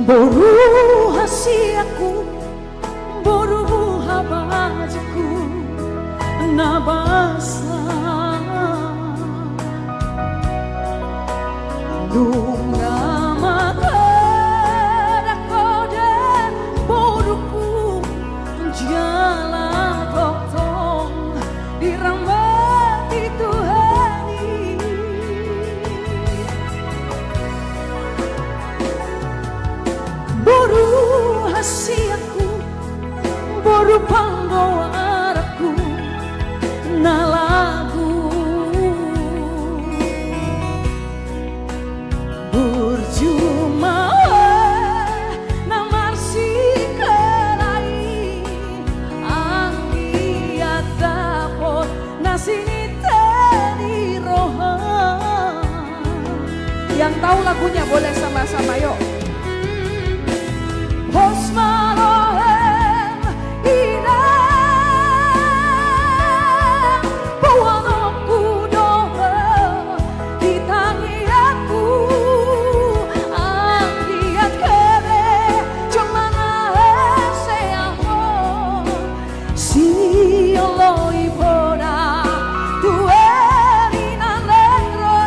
Boru hasiaku, boru buha bajaku, nabasa lunga makara kode boruku jala gotong dirambati Tuhani. Boru hasiaku, boru panggawaraku na lagu berjuma na marsi kelai anggi adapot na sini tani rohan. Yang tahu lagunya boleh sama-sama yuk. Hosmalohem inang buangku doa ditangi aku angkiat kere cemana seamo si Allah iboda tuerina negro.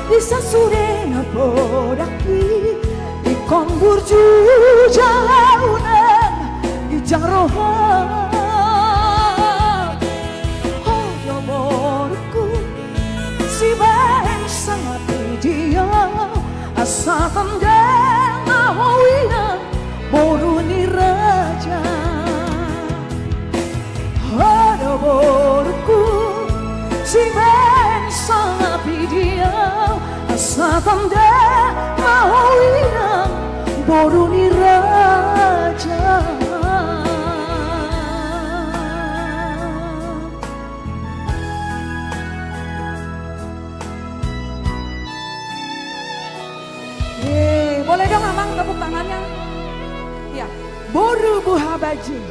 Bisa surena podaki ikon burju jalaunan ijang rohan. Hoyo borku si baeng sangat dia asa tandang mahoina boru ni raja. Hoyo borku si baeng sangat dia asa tanda mahoina boru ni raja. Boleh dong Amang tepuk tangannya. Ya, boru buha baju.